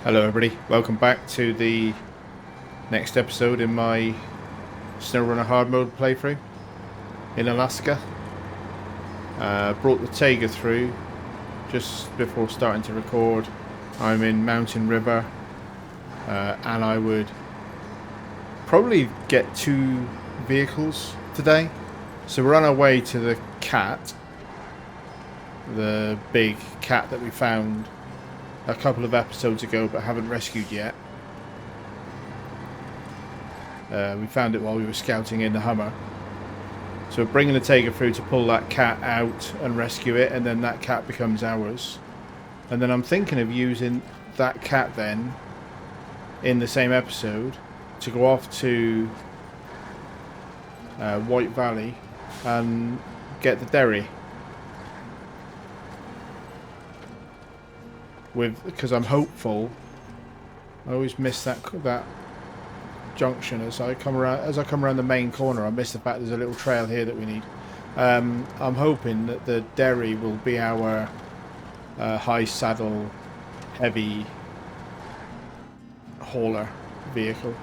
Hello everybody, welcome back to the next episode in my SnowRunner hard mode playthrough in Alaska. Brought the Taiga through just before starting to record. I'm in Mountain River and I would probably get 2 vehicles today. So we're on our way to the cat, the big cat that we found a couple of episodes ago but haven't rescued yet. We found it while we were scouting in the Hummer. So we're bringing the Taiga through to pull that cat out and rescue it, and then that cat becomes ours. And then I'm thinking of using that cat then in the same episode to go off to White Valley and get the Derry. Because I'm hopeful. I always miss that junction as I come around the main corner. I miss the fact there's a little trail here that we need. I'm hoping that the Derry will be our high saddle heavy hauler vehicle.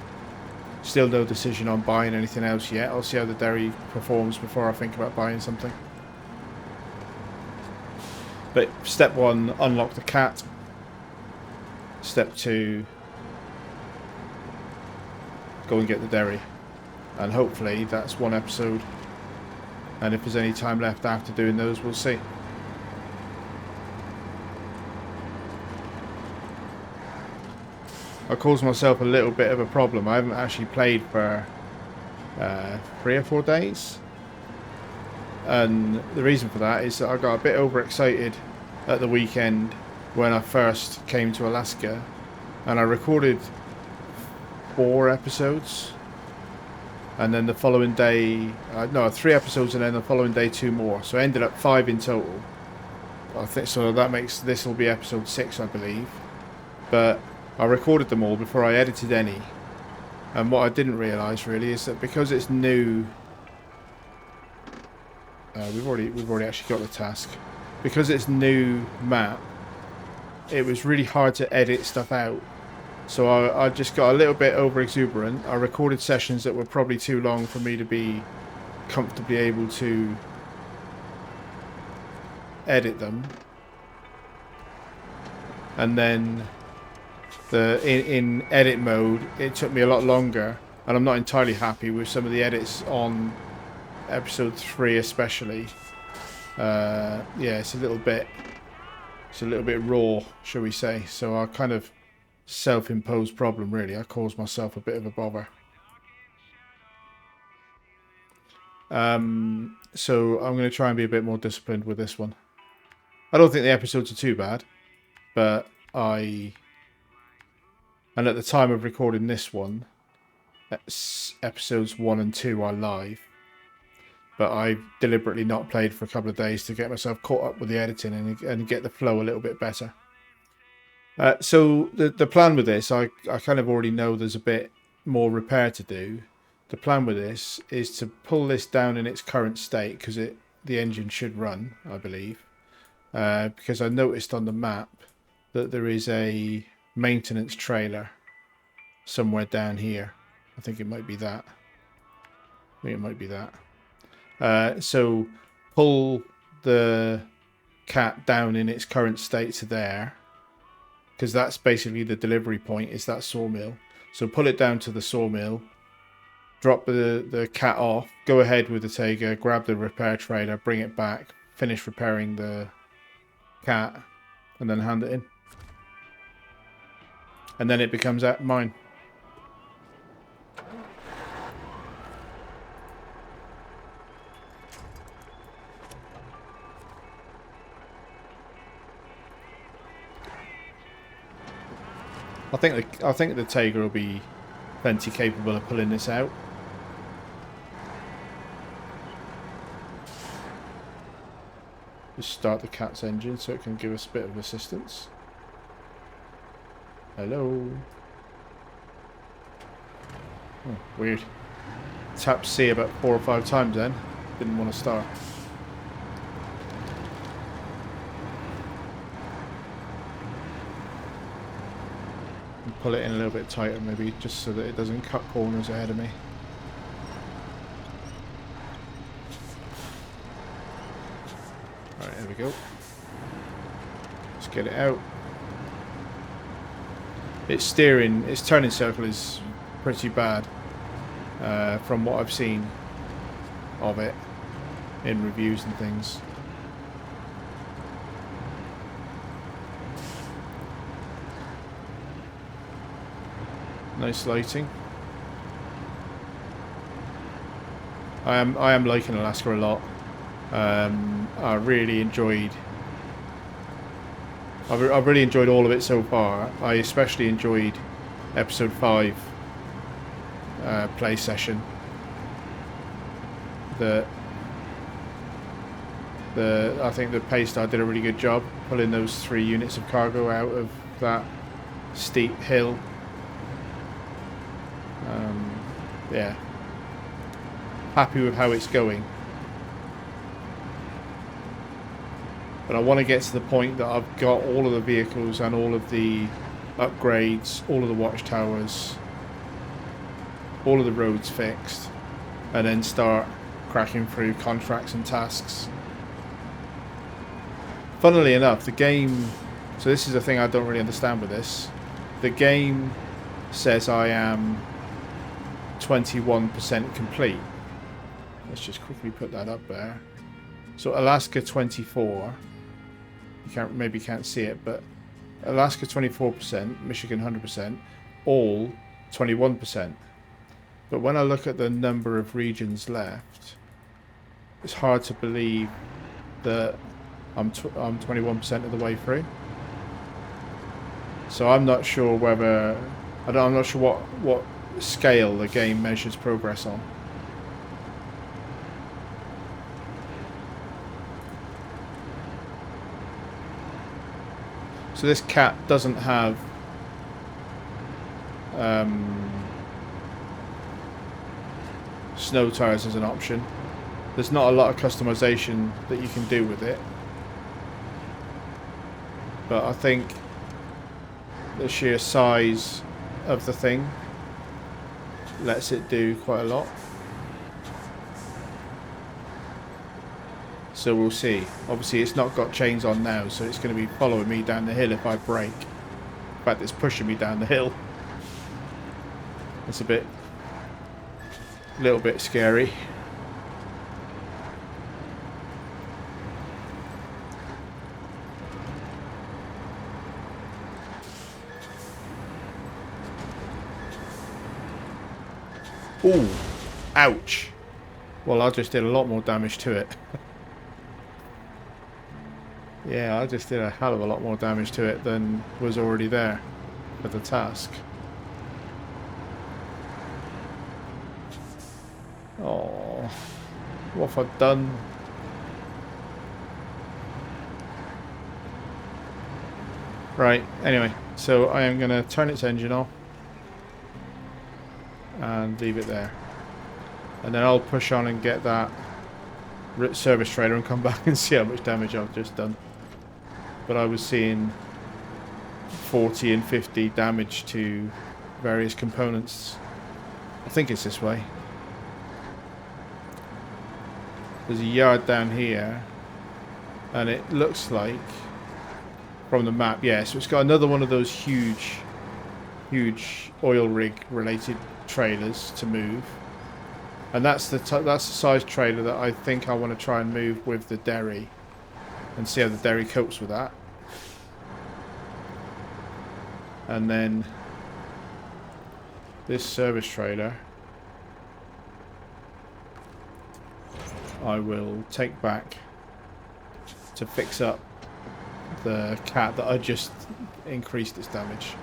Still no decision on buying anything else yet. I'll see how the Derry performs before I think about buying something. But step 1, unlock the cat. Step 2, go and get the Derry, and hopefully that's 1 episode, and if there's any time left after doing those, we'll see. I caused myself a little bit of a problem. I haven't actually played for 3 or 4 days, and the reason for that is that I got a bit overexcited at the weekend when I first came to Alaska, and I recorded 4 episodes, and then the following day, no, 3 episodes, and then the following day 2 more. So I ended up 5 in total. I think so. That makes this will be episode 6, I believe. But I recorded them all before I edited any. And what I didn't realise really is that because it's new, we've already actually got the task. Because it's new map, it was really hard to edit stuff out. So I just got a little bit over exuberant. I recorded sessions that were probably too long for me to be comfortably able to edit them. And then in edit mode, it took me a lot longer, and I'm not entirely happy with some of the edits on episode 3 especially. Yeah, it's a little bit raw, shall we say. So I kind of self-imposed problem, really. I caused myself a bit of a bother. So I'm going to try and be a bit more disciplined with this one. I don't think the episodes are too bad, but and at the time of recording this one, episodes 1 and 2 are live, but I deliberately not played for a couple of days to get myself caught up with the editing and get the flow a little bit better. So the plan with this, I kind of already know there's a bit more repair to do. The plan with this is to pull this down in its current state, because the engine should run, I believe. Because I noticed on the map that there is a maintenance trailer somewhere down here. I think it might be that. So pull the cat down in its current state to there, because that's basically the delivery point, is that sawmill. So pull it down to the sawmill, drop the cat off, go ahead with the Taiga, grab the repair trailer, bring it back, finish repairing the cat, and then hand it in. And then it becomes mine. I think the Taiga will be plenty capable of pulling this out. Just start the cat's engine so it can give us a bit of assistance. Hello. Oh, weird. Tapped C about 4 or 5 times then. Didn't want to start. And pull it in a little bit tighter, maybe, just so that it doesn't cut corners ahead of me. Alright, there we go. Let's get it out. Its turning circle is pretty bad from what I've seen of it in reviews and things. Nice lighting. I am liking Alaska a lot. I really enjoyed. I've really enjoyed all of it so far. I especially enjoyed episode 5 play session. I think the Paystar did a really good job pulling those 3 units of cargo out of that steep hill. Yeah, happy with how it's going, but I want to get to the point that I've got all of the vehicles and all of the upgrades, all of the watchtowers, all of the roads fixed, and then start cracking through contracts and tasks. Funnily enough, the game, so this is the thing I don't really understand with this, the game says I am 21% complete. Let's just quickly put that up there. So Alaska 24, you can't see it, but Alaska 24%, Michigan 100%, all 21%. But when I look at the number of regions left, it's hard to believe that I'm 21% of the way through. So I'm not sure whether I'm not sure what scale the game measures progress on. So this cat doesn't have snow tires as an option. There's not a lot of customization that you can do with it, but I think the sheer size of the thing lets it do quite a lot. So we'll see. Obviously it's not got chains on now, so it's going to be following me down the hill if I brake. In fact, it's pushing me down the hill. It's a little bit scary. Ooh, ouch. Well, I just did a lot more damage to it. Yeah, I just did a hell of a lot more damage to it than was already there for the task. Oh, what have I done? Right, anyway, so I am going to turn its engine off and leave it there, and then I'll push on and get that service trailer and come back and see how much damage I've just done. But I was seeing 40 and 50 damage to various components. I think it's this way. There's a yard down here, and it looks like from the map, yeah, so it's got another one of those huge oil rig related trailers to move, and that's the size trailer that I think I want to try and move with the Derry and see how the Derry copes with that. And then this service trailer I will take back to fix up the cat that I just increased its damage.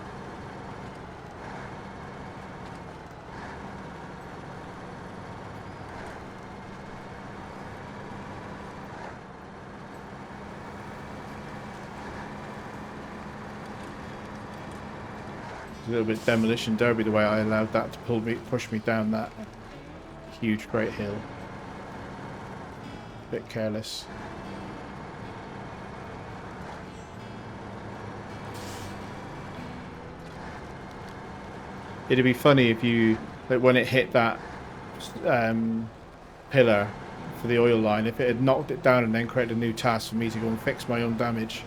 A little bit demolition derby the way I allowed that to push me down that huge great hill. Bit careless. It'd be funny if you, like, when it hit that pillar for the oil line, if it had knocked it down and then created a new task for me to go and fix my own damage.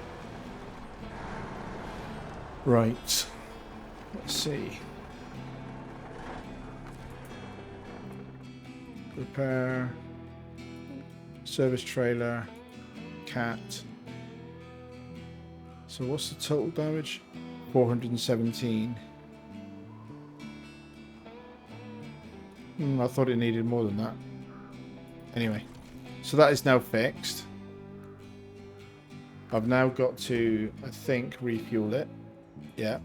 Right. Let's see. Repair. Service trailer. Cat. So what's the total damage? 417. I thought it needed more than that. Anyway, so that is now fixed. I've now got to, I think, refuel it. Yeah.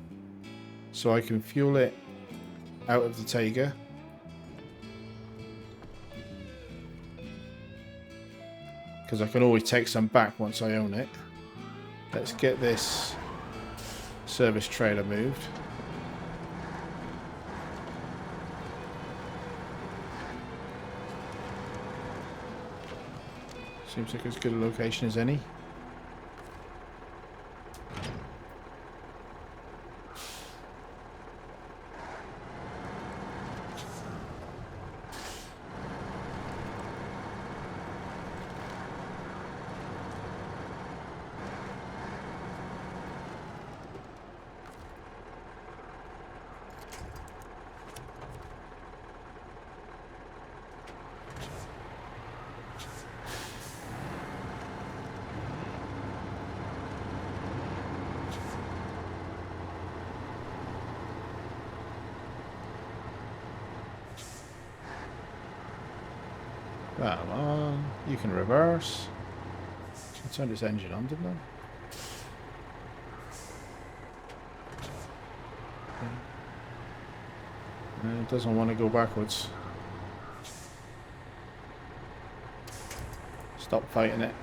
So I can fuel it out of the Taiga. Because I can always take some back once I own it. Let's get this service trailer moved. Seems like as good a location as any. Come on, you can reverse. I turned this engine on, didn't I? It doesn't want to go backwards. Stop fighting it.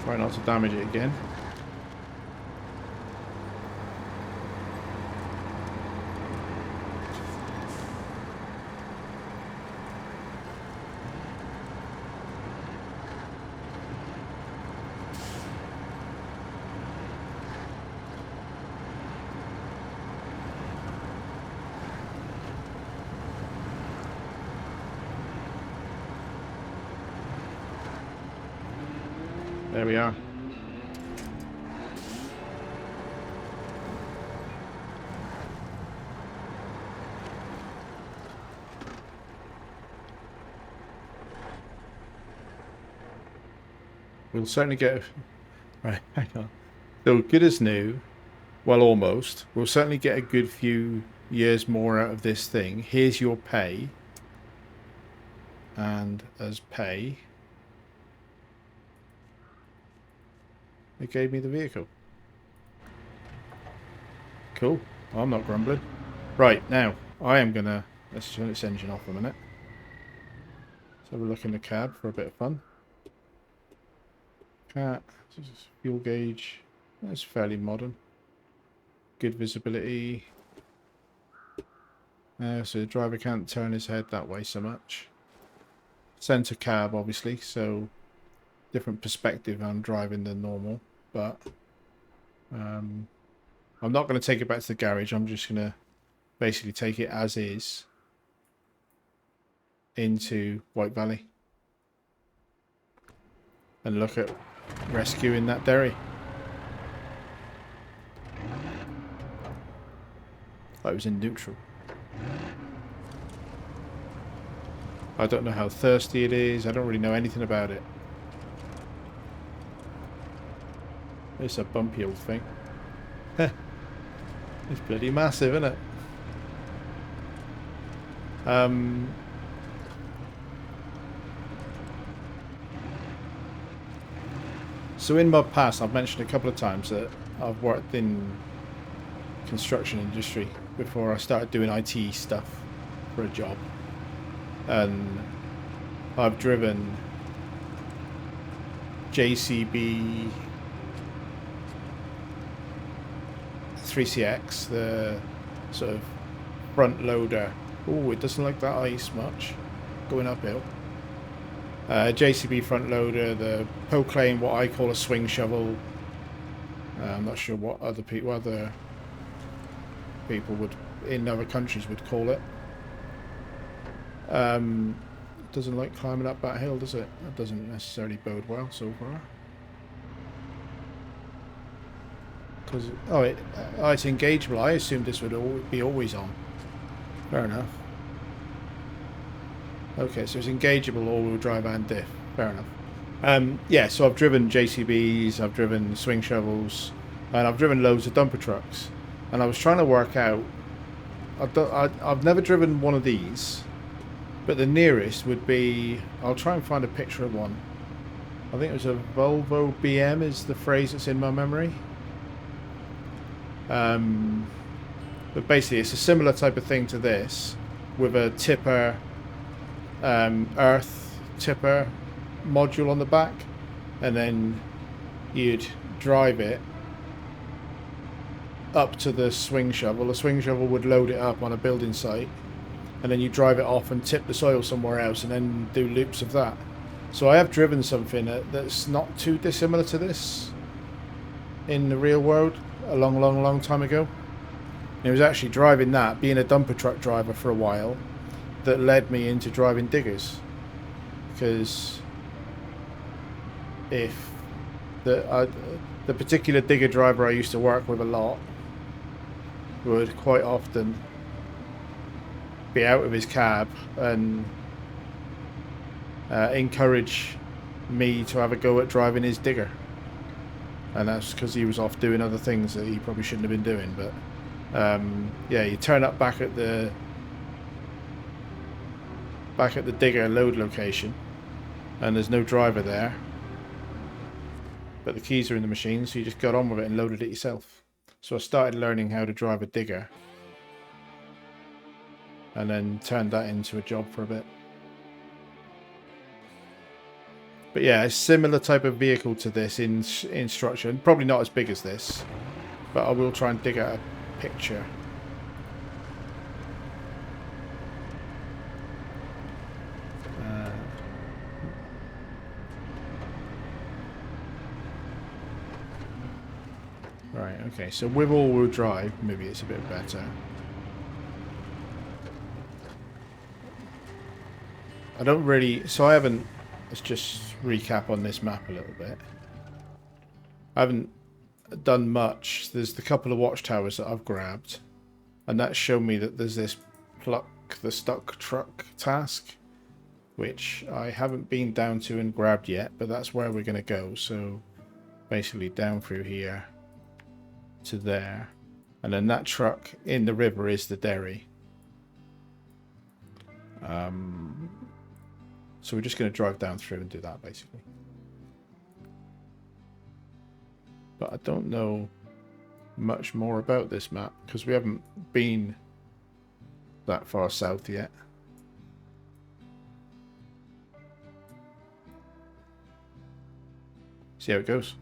Try not to damage it again. There we are. We'll certainly get... Right, hang on. So good as new. Well, almost. We'll certainly get a good few years more out of this thing. Here's your pay. And as pay... It gave me the vehicle. Cool. I'm not grumbling. Right, now, I am gonna... Let's turn this engine off a minute. Let's have a look in the cab for a bit of fun. Cat, fuel gauge. That's fairly modern. Good visibility. So the driver can't turn his head that way so much. Centre cab, obviously, so different perspective on driving than normal. But I'm not going to take it back to the garage. I'm just going to basically take it as is into White Valley and look at rescuing that Derry. I was in neutral. I don't know how thirsty it is. I don't really know anything about it. It's a bumpy old thing. It's bloody massive, isn't it? So in my past, I've mentioned a couple of times that I've worked in construction industry before I started doing IT stuff for a job. And I've driven JCB 3CX, the sort of front loader. Oh, it doesn't like that ice much going uphill. JCB front loader, the Proclaim, what I call a swing shovel. I'm not sure what other people would in other countries would call it. Doesn't like climbing up that hill, does it? That doesn't necessarily bode well so far. Because it's engageable. I assumed this would be always on. Fair enough. Okay, so it's engageable all-wheel drive and diff. Fair enough. Yeah, so I've driven JCBs, I've driven swing shovels, and I've driven loads of dumper trucks. And I was trying to work out. I've never driven one of these, but the nearest would be. I'll try and find a picture of one. I think it was a Volvo BM is the phrase that's in my memory. But basically, it's a similar type of thing to this, with a tipper, earth tipper module on the back, and then you'd drive it up to the swing shovel. The swing shovel would load it up on a building site, and then you drive it off and tip the soil somewhere else, and then do loops of that. So I have driven something that's not too dissimilar to this in the real world a long time ago. And it was actually driving that, being a dumper truck driver for a while, that led me into driving diggers. Because if the particular digger driver I used to work with a lot would quite often be out of his cab and encourage me to have a go at driving his digger, and that's because he was off doing other things that he probably shouldn't have been doing. But yeah, you turn up back at the digger load location, and there's no driver there, but the keys are in the machine, so you just got on with it and loaded it yourself. So I started learning how to drive a digger, and then turned that into a job for a bit. But yeah, a similar type of vehicle to this in structure. Probably not as big as this, but I will try and dig out a picture. Right, okay, so with all-wheel drive, maybe it's a bit better. I don't really... So I haven't... Let's just recap on this map a little bit. I haven't done much. There's the couple of watchtowers that I've grabbed, and that's shown me that there's this pluck the stuck truck task, which I haven't been down to and grabbed yet, but that's where we're going to go. So basically down through here to there, and then that truck in the river is the Derry. So we're just going to drive down through and do that, basically. But I don't know much more about this map, because we haven't been that far south yet. See how it goes.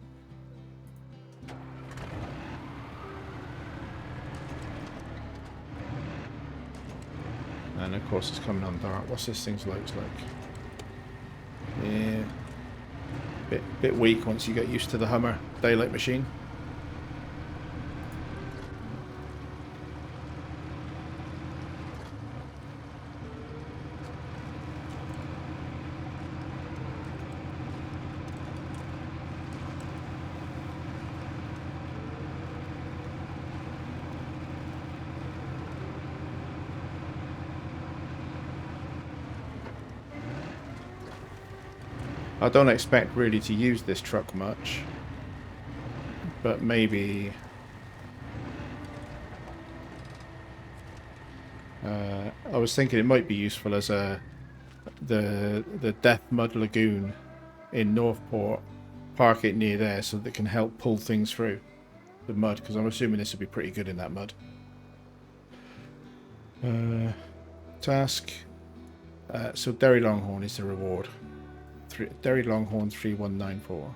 And of course it's coming on dark. What's this thing's lights like? Yeah, bit weak once you get used to the Hummer daylight machine. I don't expect really to use this truck much, but maybe I was thinking it might be useful as the Death Mud Lagoon in Northport. Park it near there so that it can help pull things through the mud, because I'm assuming this will be pretty good in that mud. Task. So Derry Longhorn is the reward. Derry Longhorn 3194.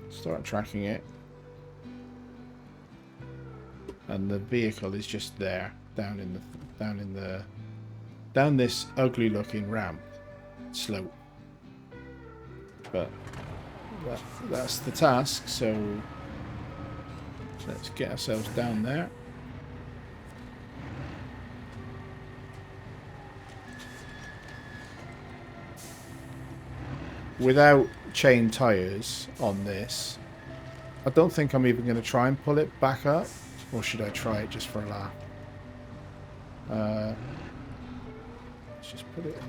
Start tracking it. And the vehicle is just there, down this ugly looking ramp slope. But that's the task, so let's get ourselves down there. Without chain tires on this, I don't think I'm even going to try and pull it back up. Or should I try it just for a laugh? Let's just put it in.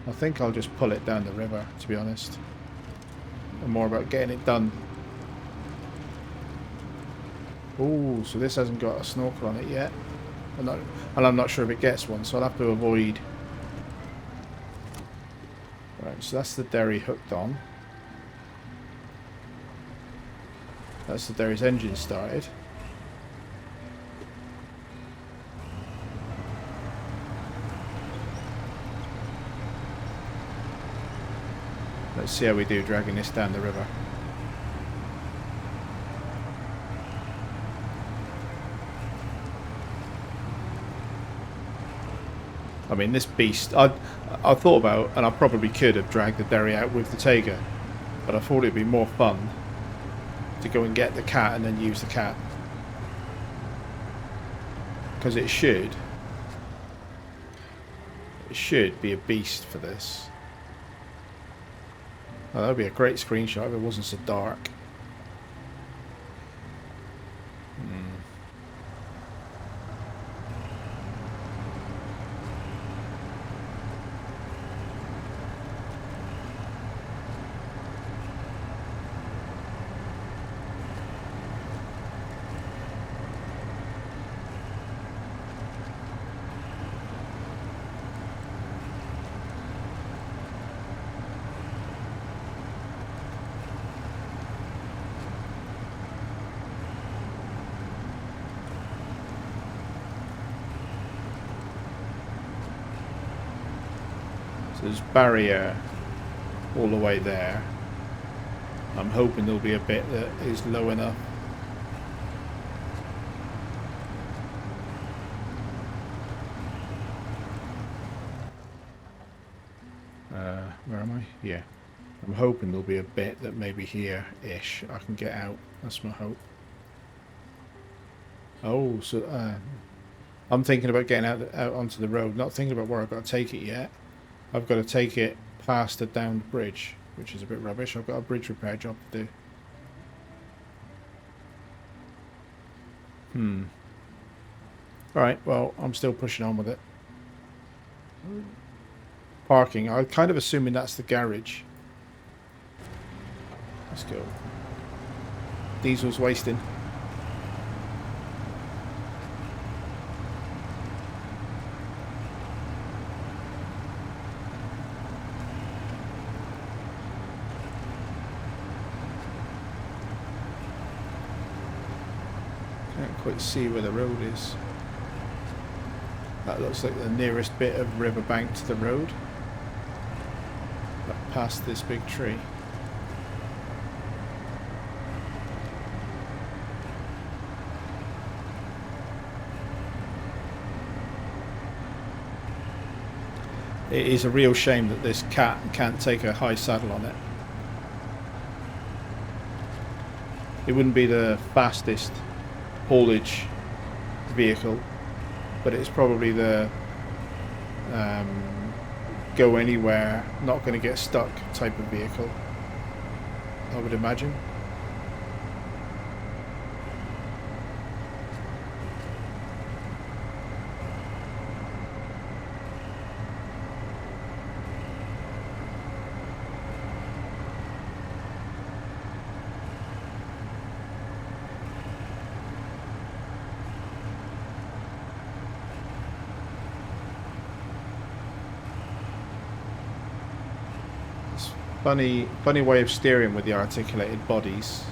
I think I'll just pull it down the river, to be honest. I'm more about getting it done. Oh, so this hasn't got a snorkel on it yet. And I'm not sure if it gets one, so I'll have to avoid. Right, so that's the Derry hooked on. That's the Derry's engine started. Let's see how we do dragging this down the river. I mean, this beast, I thought about, and I probably could have dragged the Derry out with the Tega, but I thought it'd be more fun to go and get the cat and then use the cat, because it should be a beast for this. Oh, that would be a great screenshot if it wasn't so dark. There's barrier all the way there. I'm hoping there'll be a bit that is low enough. Where am I? Yeah. I'm hoping there'll be a bit that maybe here-ish I can get out. That's my hope. Oh, so I'm thinking about getting out onto the road, not thinking about where I've got to take it yet. I've got to take it past the downed bridge, which is a bit rubbish. I've got a bridge repair job to do. Alright, well, I'm still pushing on with it. Parking. I'm kind of assuming that's the garage. Let's go. Diesel's wasting. Quite see where the road is. That looks like the nearest bit of riverbank to the road. Up past this big tree. It is a real shame that this cat can't take a high saddle on it. It wouldn't be the fastest haulage vehicle, but it's probably the go anywhere, not going to get stuck type of vehicle, I would imagine. Funny way of steering with the articulated bodies.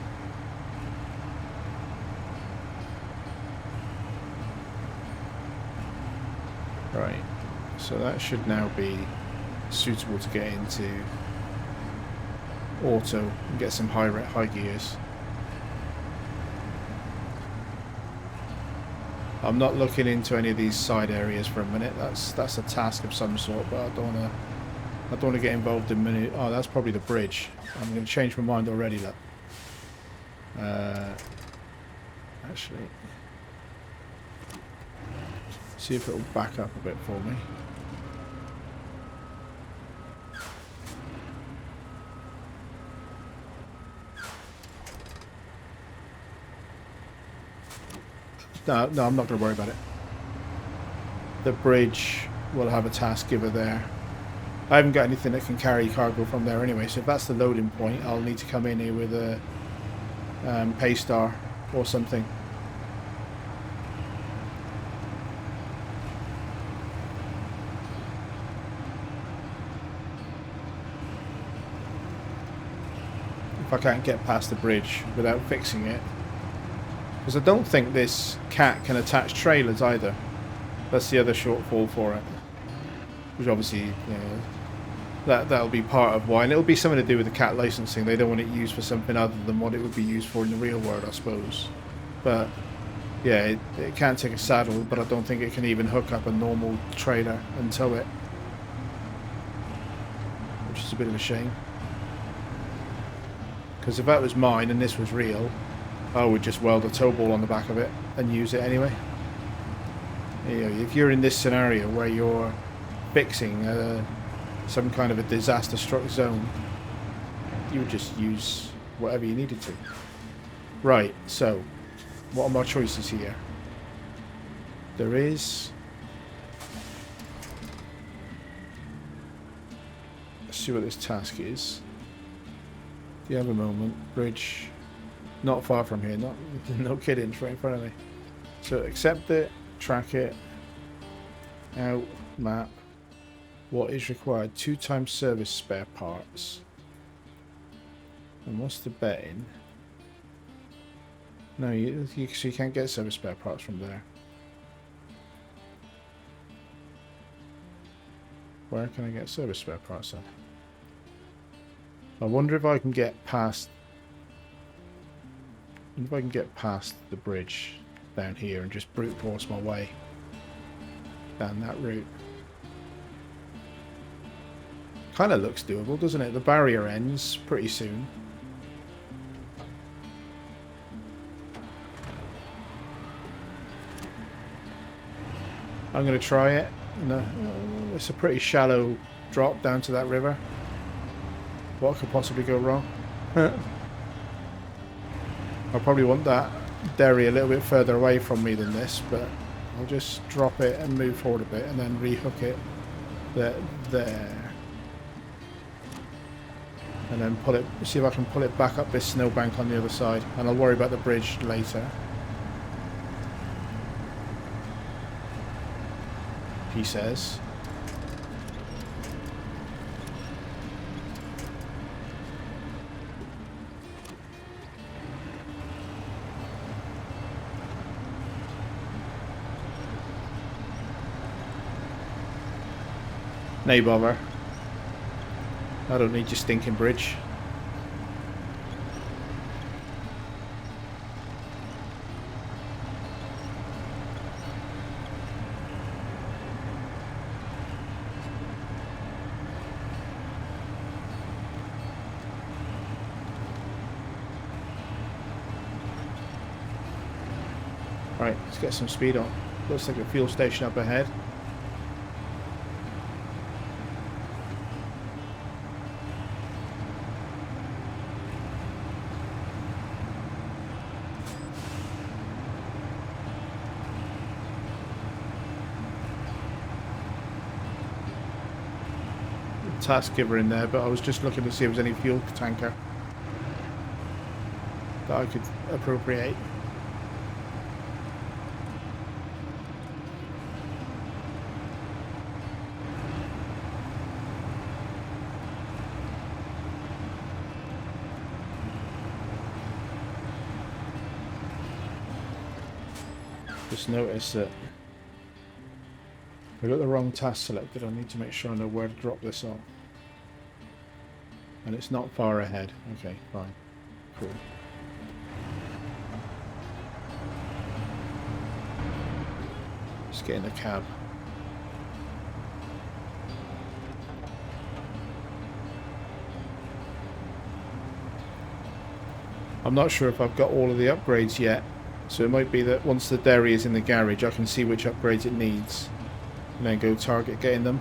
Right, So that should now be suitable to get into auto and get some high gears. I'm not looking into any of these side areas for a minute. That's a task of some sort, but I don't want to get involved in many. Oh, that's probably the bridge. I'm going to change my mind already. Look. Actually, see if it'll back up a bit for me. No, I'm not going to worry about it. The bridge will have a task giver there. I haven't got anything that can carry cargo from there anyway, so if that's the loading point, I'll need to come in here with a Paystar or something. If I can't get past the bridge without fixing it. Because I don't think this cat can attach trailers either. That's the other shortfall for it. Which obviously, that'll be part of why. And it'll be something to do with the cat licensing. They don't want it used for something other than what it would be used for in the real world, I suppose. But, yeah, it can't take a saddle, but I don't think it can even hook up a normal trailer and tow it. Which is a bit of a shame. Because if that was mine and this was real, I would just weld a tow ball on the back of it and use it anyway. If you're in this scenario where you're fixing some kind of a disaster-struck zone, you would just use whatever you needed to. Right, so what are my choices here? There is... Let's see what this task is. Do you have a moment? Bridge. Not far from here. No kidding. It's right in front of me. So accept it. Track it. Out. Map. What is required? 2 times service spare parts. And what's the betting? No, so you can't get service spare parts from there. Where can I get service spare parts then? I wonder if I can get past... I wonder if I can get past the bridge down here and just brute force my way down that route. Kind of looks doable, doesn't it? The barrier ends pretty soon. I'm going to try it. No, it's a pretty shallow drop down to that river. What could possibly go wrong? I probably want that Derry a little bit further away from me than this, but I'll just drop it and move forward a bit and then rehook it there. And then pull it, see if I can pull it back up this snowbank on the other side, and I'll worry about the bridge later. He says. No bother. I don't need your stinking bridge. Right, let's get some speed on. Looks like a fuel station up ahead. Task giver in there, but I was just looking to see if there was any fuel tanker that I could appropriate. Just noticed that I've got the wrong task selected. I need to make sure I know where to drop this off. And it's not far ahead. Okay, fine. Cool. Just get in the cab. I'm not sure if I've got all of the upgrades yet. So it might be that once the Derry is in the garage, I can see which upgrades it needs. And then go target getting them.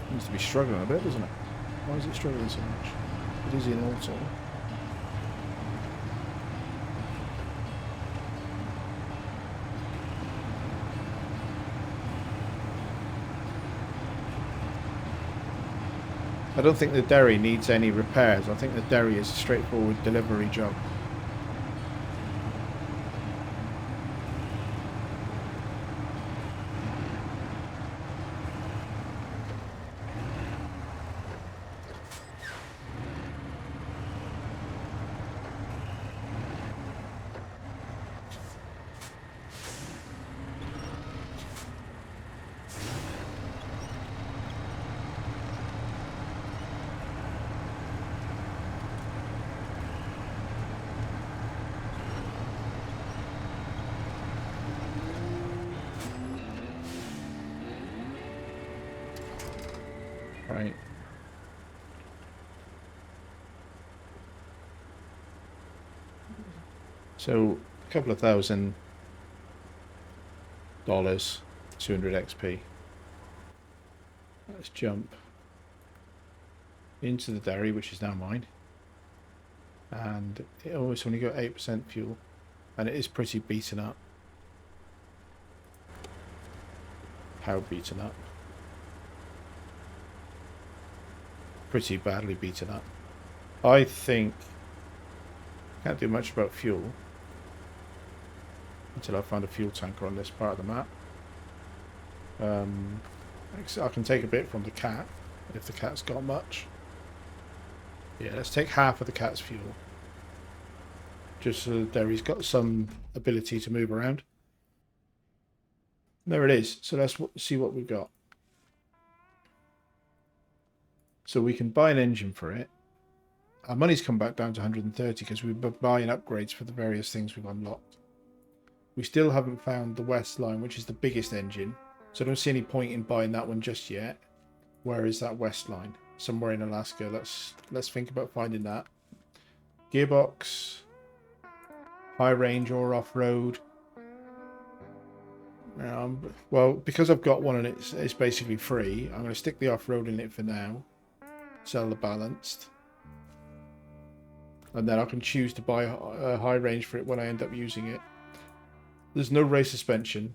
Seems to be struggling a bit, doesn't it? Why is it struggling so much? It is in auto. I don't think the Derry needs any repairs. I think the Derry is a straightforward delivery job. Right. So a couple of $1,000, 200 XP. Let's jump into the Derry, which is now mine. And it's only got 8% fuel, and it is pretty beaten up. How beaten up? Pretty badly beaten up. I think can't do much about fuel until I find a fuel tanker on this part of the map. I can take a bit from the cat if the cat's got much. Yeah, let's take half of the cat's fuel, just so Derry's got some ability to move around. There it is. So let's see what we've got. So we can buy an engine for it. Our money's come back down to 130 because we've been buying upgrades for the various things we've unlocked. We still haven't found the West line, which is the biggest engine. So I don't see any point in buying that one just yet. Where is that West line? Somewhere in Alaska. Let's think about finding that. Gearbox, high range or off-road. Well, because I've got one and it's basically free, I'm going to stick the off-road in it for now. Sell the balanced. And then I can choose to buy a high range for it when I end up using it. There's no race suspension.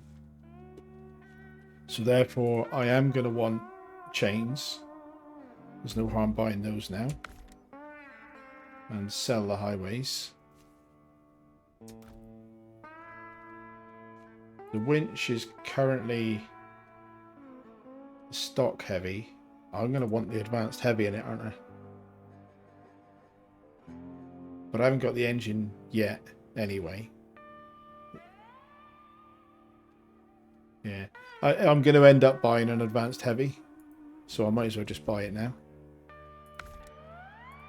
So therefore I am going to want chains. There's no harm buying those now. And sell the highways. The winch is currently stock heavy. I'm going to want the advanced heavy in it, aren't I? But I haven't got the engine yet anyway. Yeah. I'm going to end up buying an advanced heavy. So I might as well just buy it now.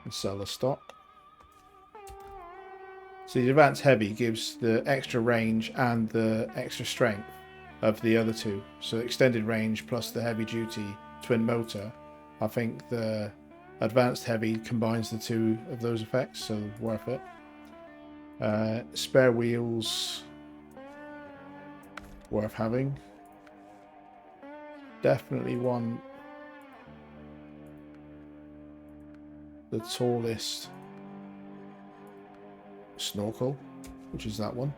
And sell the stock. So the advanced heavy gives the extra range and the extra strength of the other two. So extended range plus the heavy duty twin motor. I think the advanced heavy combines the two of those effects, so worth it. Spare wheels, worth having. Definitely want the tallest snorkel, which is that one.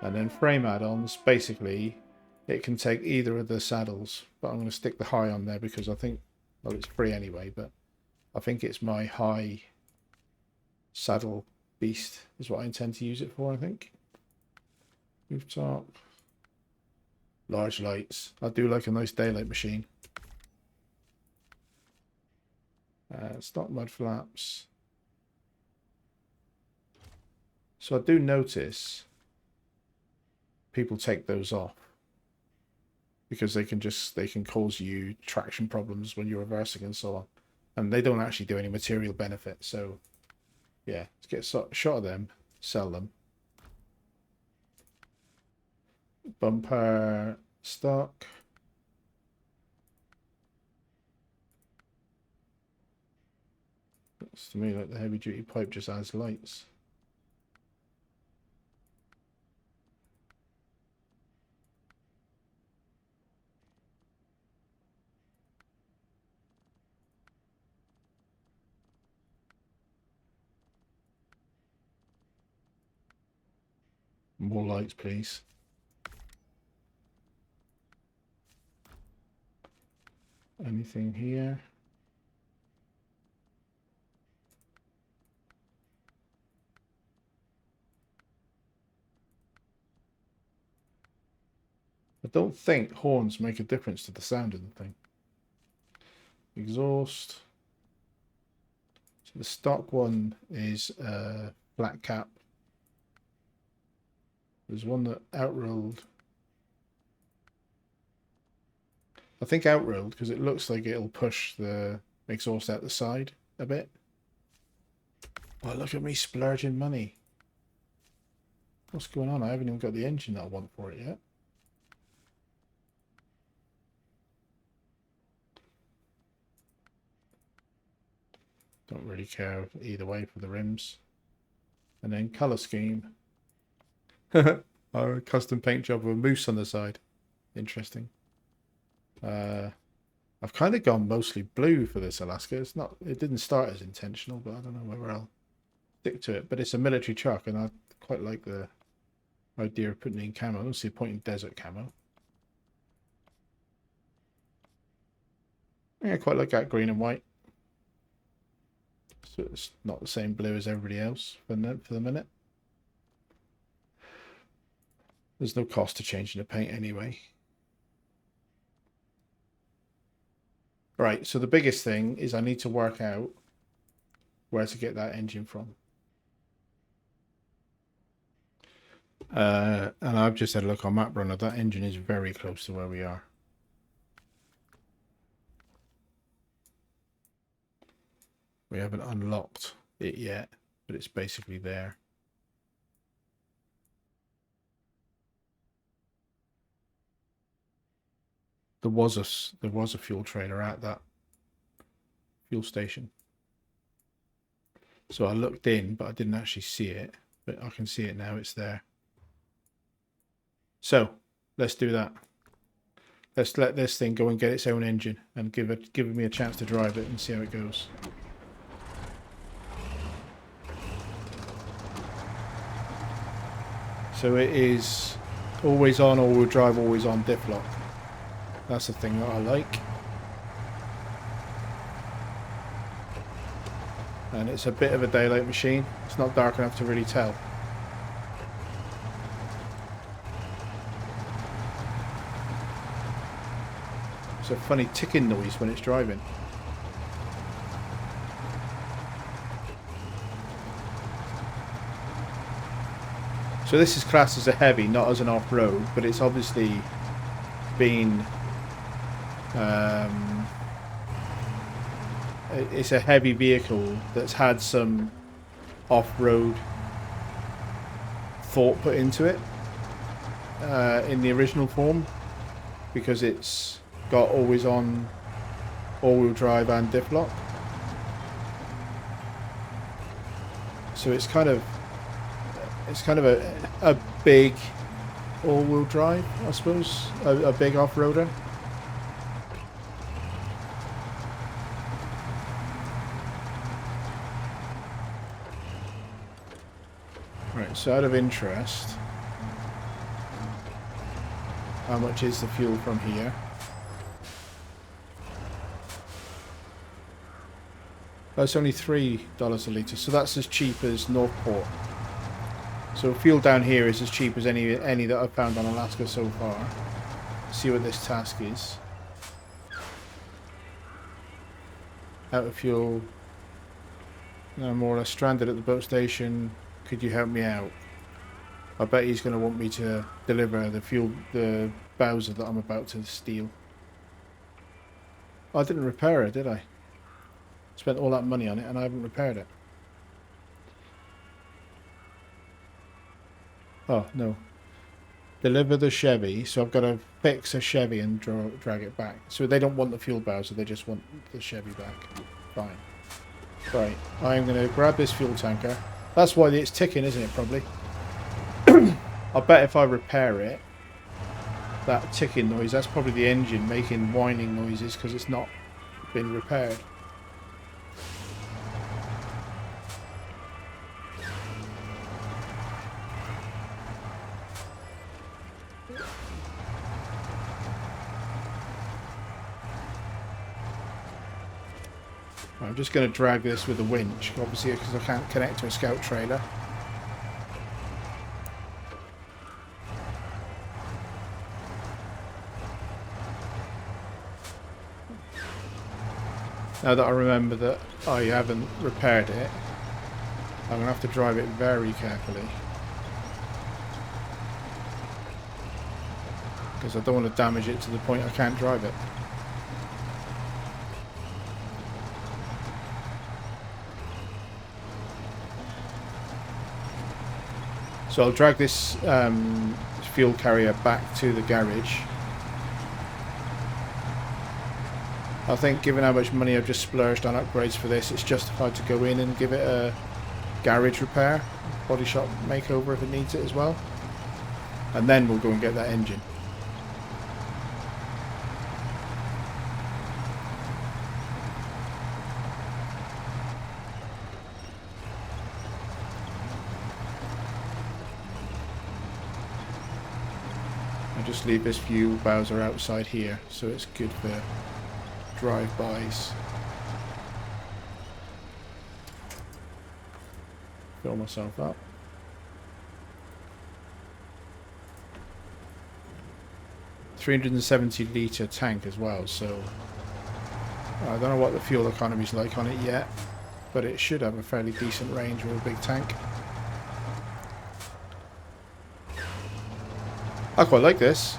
And then frame add-ons, basically it can take either of the saddles, but I'm going to stick the high on there because I think, well, it's free anyway, but I think it's my high saddle beast is what I intend to use it for, I think. Rooftop. Large lights. I do like a nice daylight machine. Stock mud flaps. So I do notice people take those off because they can cause you traction problems when you're reversing and so on, and they don't actually do any material benefit. So yeah, let's get a shot of them, sell them. Bumper stock. Looks to me like the heavy duty pipe just adds lights. More lights, please. Anything here? I don't think horns make a difference to the sound of the thing. Exhaust. So the stock one is flat cap. There's one that outrolled. I think outrolled because it looks like it'll push the exhaust out the side a bit. Oh, look at me splurging money. What's going on? I haven't even got the engine that I want for it yet. Don't really care either way for the rims. And then colour scheme. Our custom paint job with a moose on the side. Interesting. I've kind of gone mostly blue for this Alaska. It didn't start as intentional, but I don't know whether I'll stick to it. But it's a military truck, and I quite like the idea of putting it in camo. I don't see a point in desert camo. Yeah, I quite like that green and white. So it's not the same blue as everybody else for the minute. There's no cost to changing the paint anyway. Right, so the biggest thing is I need to work out where to get that engine from. And I've just had a look on Map Runner. That engine is very close to where we are. We haven't unlocked it yet, but it's basically there. There was a fuel trailer at that fuel station. So I looked in, but I didn't actually see it. But I can see it now, it's there. So let's do that. Let's let this thing go and get its own engine and give me a chance to drive it and see how it goes. So it is always on all-wheel drive, always on diff lock. That's the thing that I like. And it's a bit of a daylight machine. It's not dark enough to really tell. It's a funny ticking noise when it's driving. So this is classed as a heavy, not as an off-road, but it's obviously been... it's a heavy vehicle that's had some off-road thought put into it in the original form, because it's got always on all-wheel drive and diff lock. So it's kind of a big all-wheel drive, I suppose, a big off-roader. Right, so out of interest, how much is the fuel from here? That's only $3 a litre, so that's as cheap as Northport. So fuel down here is as cheap as any that I've found on Alaska so far. Let's see what this task is. Out of fuel. I'm more or less stranded at the boat station. Could you help me out? I bet he's going to want me to deliver the Bowser that I'm about to steal. I didn't repair it, did I? Spent all that money on it and I haven't repaired it. Oh, no. Deliver the Chevy, so I've got to fix a Chevy and drag it back. So they don't want the fuel Bowser, they just want the Chevy back. Fine. Right, I'm going to grab this fuel tanker. That's why it's ticking, isn't it, probably? I bet if I repair it, that ticking noise, that's probably the engine making whining noises because it's not been repaired. I'm just going to drag this with a winch, obviously, because I can't connect to a scout trailer. Now that I remember that I haven't repaired it, I'm going to have to drive it very carefully. Because I don't want to damage it to the point I can't drive it. So I'll drag this fuel carrier back to the garage. I think given how much money I've just splurged on upgrades for this, it's justified to go in and give it a garage repair, body shop makeover if it needs it as well. And then we'll go and get that engine. I'll just leave this fuel Bowser outside here so it's good for drive-bys. Fill myself up. $370 litre tank as well, so I don't know what the fuel economy's like on it yet, but it should have a fairly decent range with a big tank. I quite like this.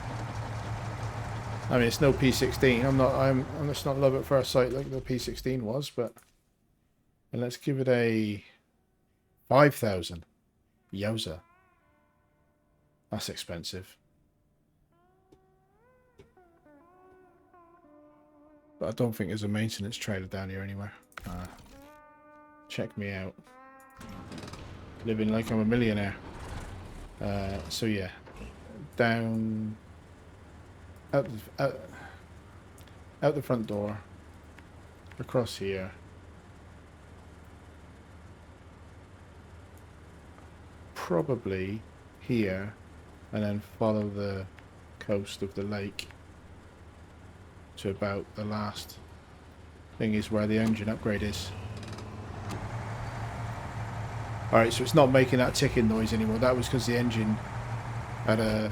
I mean, it's no P16. I'm just not love at first sight like the P16 was, but and let's give it a 5,000. Yowza. That's expensive. But I don't think there's a maintenance trailer down here anywhere. Check me out. Living like I'm a millionaire. So yeah. Down out the front door, across here, probably here, and then follow the coast of the lake to about the last thing is where the engine upgrade is. Alright, so it's not making that ticking noise anymore. That was because the engine had a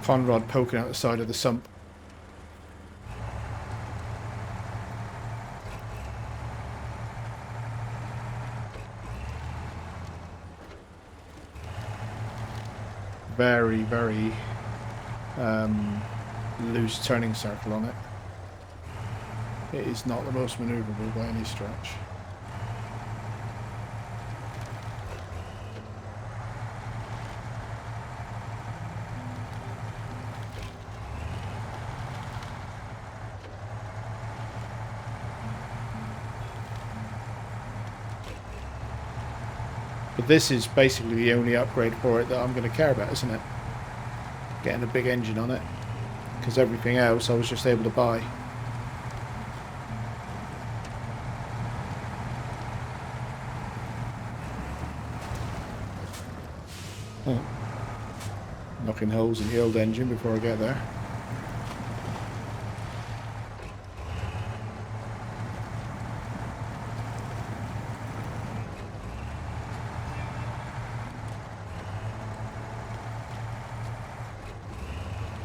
con rod poking out the side of the sump. Very, very loose turning circle on it. It is not the most manoeuvrable by any stretch. But this is basically the only upgrade for it that I'm going to care about, isn't it? Getting a big engine on it. Because everything else I was just able to buy. Oh. Knocking holes in the old engine before I get there.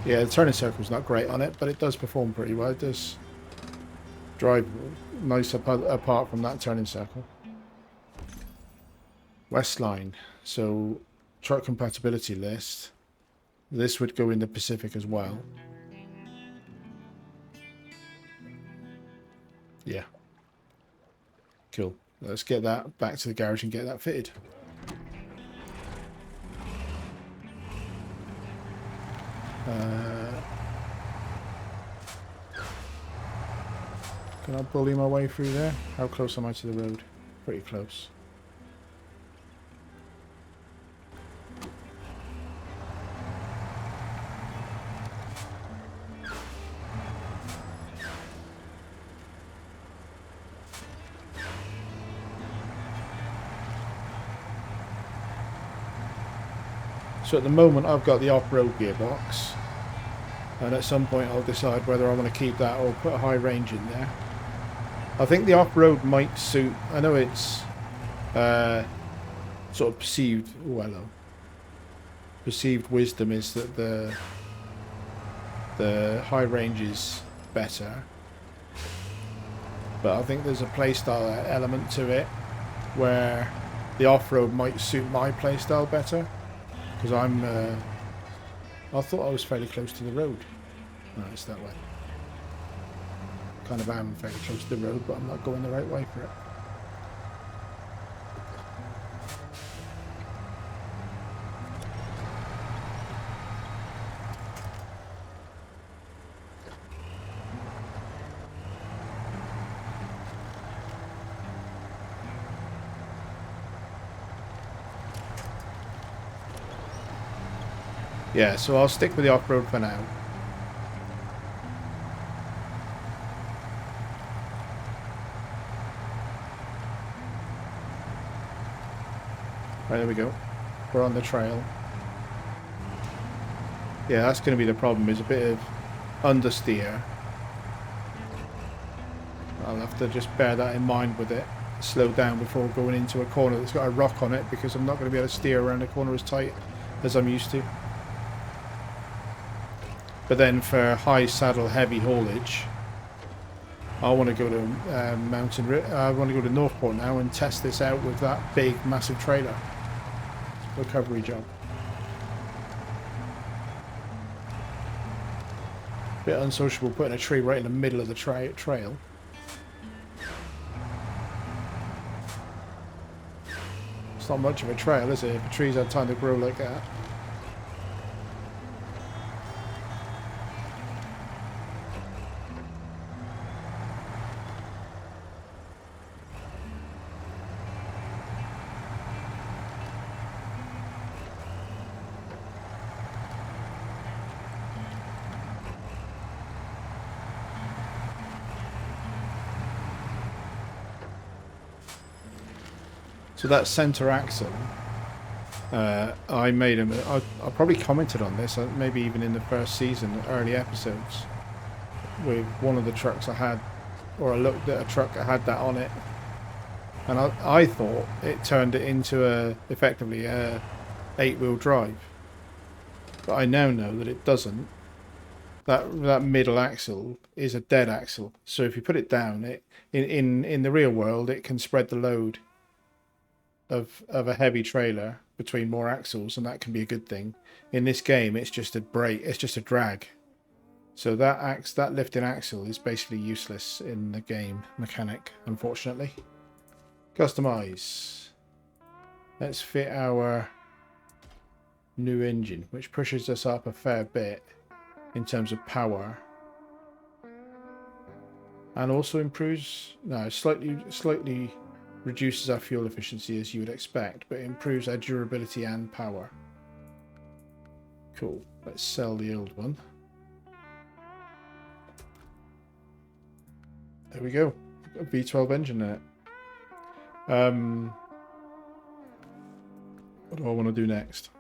Yeah, the turning circle's not great on it, but it does perform pretty well. It does drive nice apart from that turning circle. West line. So truck compatibility list. This would go in the Pacific as well. Yeah. Cool. Let's get that back to the garage and get that fitted. Can I bully my way through there? How close am I to the road? Pretty close. So at the moment I've got the off-road gearbox, and at some point I'll decide whether I want to keep that or put a high range in there. I think the off-road might suit. I know it's sort of perceived. Oh, hello. Perceived wisdom is that the high range is better, but I think there's a playstyle element to it where the off-road might suit my playstyle better, because I thought I was fairly close to the road. No, it's that way. Kind of am fairly close to the road, but I'm not going the right way for it. Yeah, so I'll stick with the off-road for now. Right, there we go. We're on the trail. Yeah, that's going to be the problem, is a bit of understeer. I'll have to just bear that in mind with it. Slow down before going into a corner that's got a rock on it, because I'm not going to be able to steer around a corner as tight as I'm used to. But then for high saddle heavy haulage, I want to go to I want to go to Northport now and test this out with that big massive trailer. Recovery job. Bit unsociable putting a tree right in the middle of the trail. It's not much of a trail, is it? If the trees had time to grow like that. So that center axle, I made him. I probably commented on this, maybe even in the first season, early episodes, with one of the trucks I had, or I looked at a truck that had that on it, and I thought it turned it into effectively a 8-wheel drive, but I now know that it doesn't. That middle axle is a dead axle. So if you put it down, in the real world, it can spread the load of a heavy trailer between more axles, and that can be a good thing. In this game, it's just a brake, it's just a drag. So that lifting axle is basically useless in the game mechanic, unfortunately. Customize. Let's fit our new engine, which pushes us up a fair bit in terms of power, and also improves, no, slightly reduces our fuel efficiency, as you would expect, but it improves our durability and power. Cool. Let's sell the old one. There we go. Got a V12 engine in it. What do I want to do next?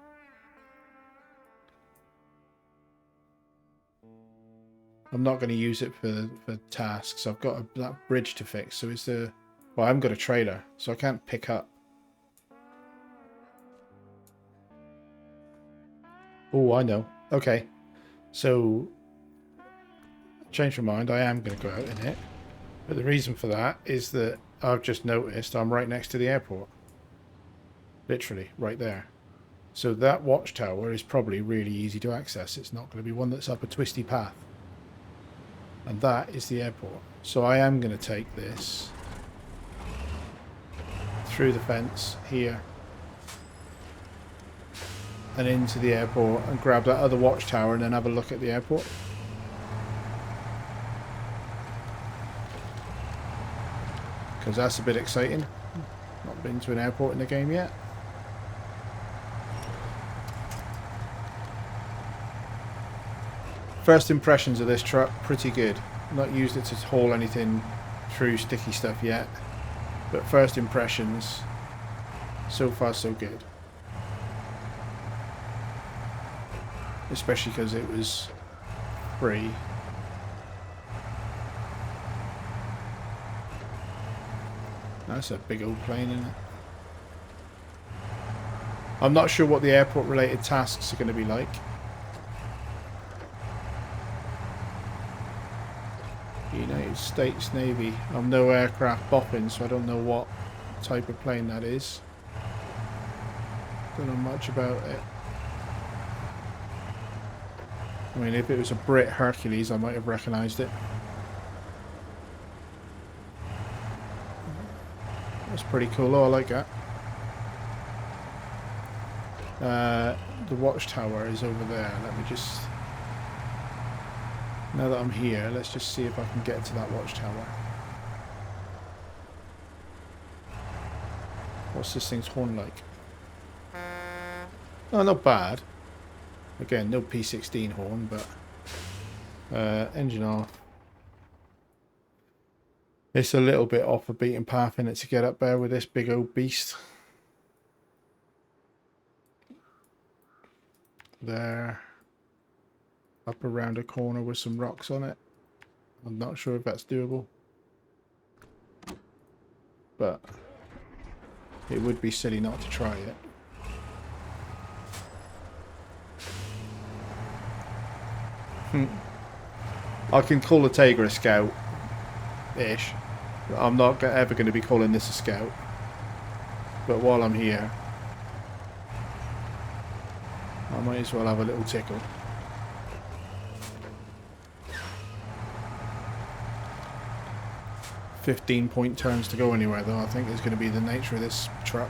I'm not going to use it for tasks. I've got that bridge to fix. So is there... Well, I haven't got a trailer, so I can't pick up. Oh, I know. Okay. So, change my mind. I am going to go out in it. But the reason for that is that I've just noticed I'm right next to the airport. Literally, right there. So that watchtower is probably really easy to access. It's not going to be one that's up a twisty path. And that is the airport. So I am going to take this through the fence here and into the airport and grab that other watchtower and then have a look at the airport. Because that's a bit exciting. Not been to an airport in the game yet. First impressions of this truck, pretty good. Not used it to haul anything through sticky stuff yet. But first impressions, so far so good. Especially because it was free. That's a big old plane, isn't it? I'm not sure what the airport related tasks are going to be like. United States Navy. I'm no aircraft boffin, so I don't know what type of plane that is. Don't know much about it. I mean, if it was a Brit Hercules, I might have recognised it. That's pretty cool. Oh, I like that. The watchtower is over there. Let me just... Now that I'm here, let's just see if I can get to that watchtower. What's this thing's horn like? Oh, not bad. Again, no P16 horn, but engine off. It's a little bit off the beaten path in it to get up there with this big old beast. There. Up around a corner with some rocks on it. I'm not sure if that's doable. But it would be silly not to try it. I can call the Tiger a scout-ish. I'm not ever going to be calling this a scout. But while I'm here, I might as well have a little tickle. .15 turns to go anywhere, though. I think is going to be the nature of this truck.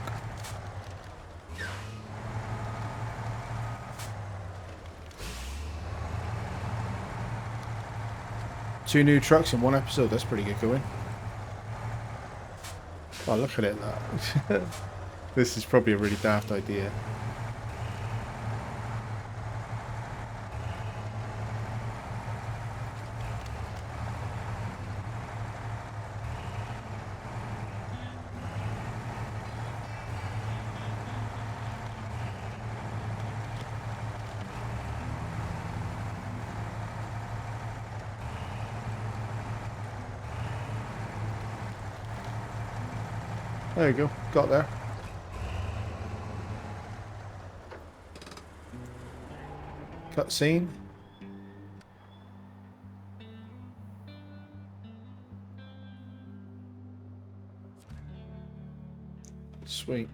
Two new trucks in one episode. That's pretty good going. Oh, look at it. That. This is probably a really daft idea. There you go, got there. Cutscene. Sweet.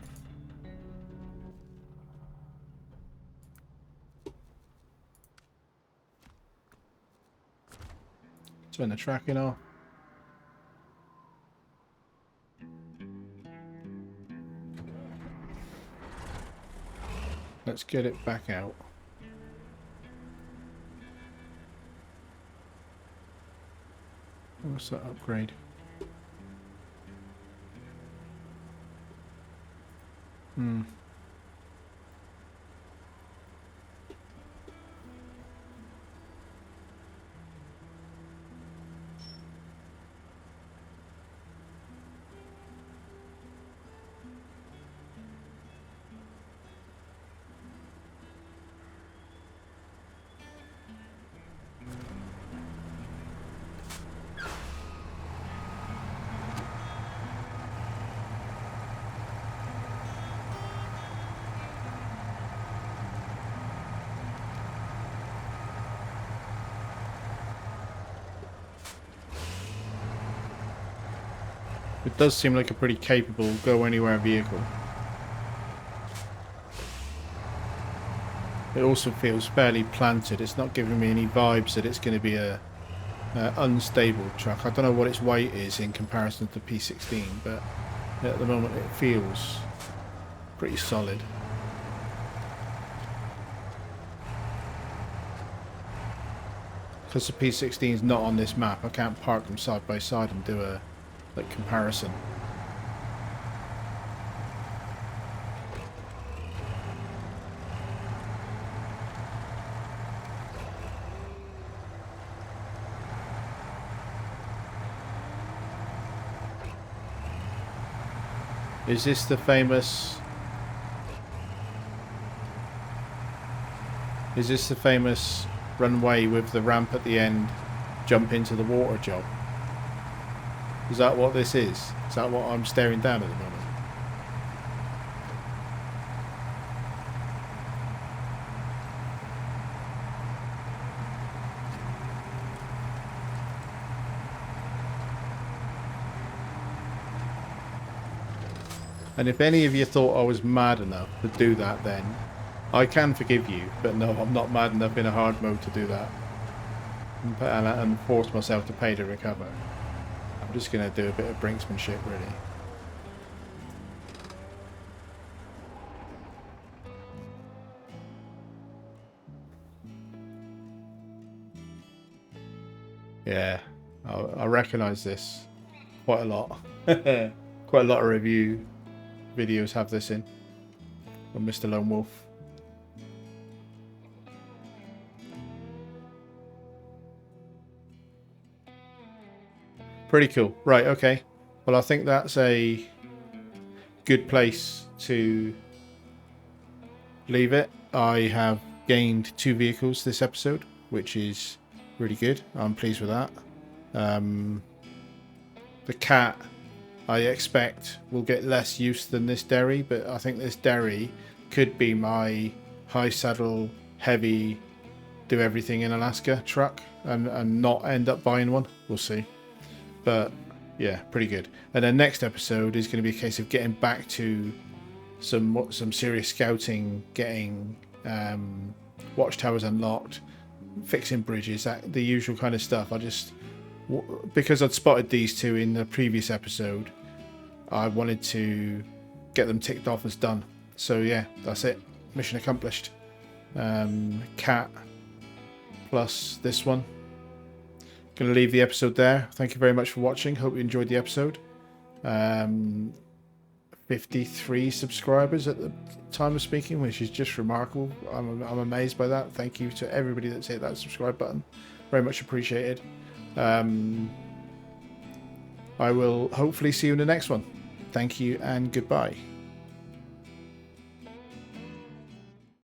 Turn the tracking off. Let's get it back out. What's that upgrade? It does seem like a pretty capable go-anywhere vehicle. It also feels fairly planted. It's not giving me any vibes that it's going to be a unstable truck. I don't know what its weight is in comparison to P16, but at the moment it feels pretty solid. Because the P16 is not on this map, I can't park them side by side and do a comparison. Is this the famous... Is this the famous runway with the ramp at the end, jump into the water job? Is that what this is? Is that what I'm staring down at the moment? And if any of you thought I was mad enough to do that, then I can forgive you, but no, I'm not mad enough in a hard mode to do that and force myself to pay to recover. I'm just going to do a bit of brinksmanship, really. Yeah, I recognise this quite a lot. Quite a lot of review videos have this in from Mr. Lone Wolf. Pretty cool. Right, okay. Well, I think that's a good place to leave it. I have gained 2 vehicles this episode, which is really good. I'm pleased with that. The cat, I expect, will get less use than this Derry, but I think this Derry could be my high saddle, heavy, do everything in Alaska truck and not end up buying one. We'll see. But yeah, pretty good. And then next episode is going to be a case of getting back to some serious scouting, getting watchtowers unlocked, fixing bridges, the usual kind of stuff. Because I'd spotted these 2 in the previous episode, I wanted to get them ticked off as done. So yeah, that's it. Mission accomplished. Cat plus this one. Going to leave the episode there. Thank you very much for watching. Hope you enjoyed the episode. 53 subscribers at the time of speaking, which is just remarkable. I'm amazed by that. Thank you to everybody that's hit that subscribe button. Very much appreciated. I will hopefully see you in the next one. Thank you and goodbye.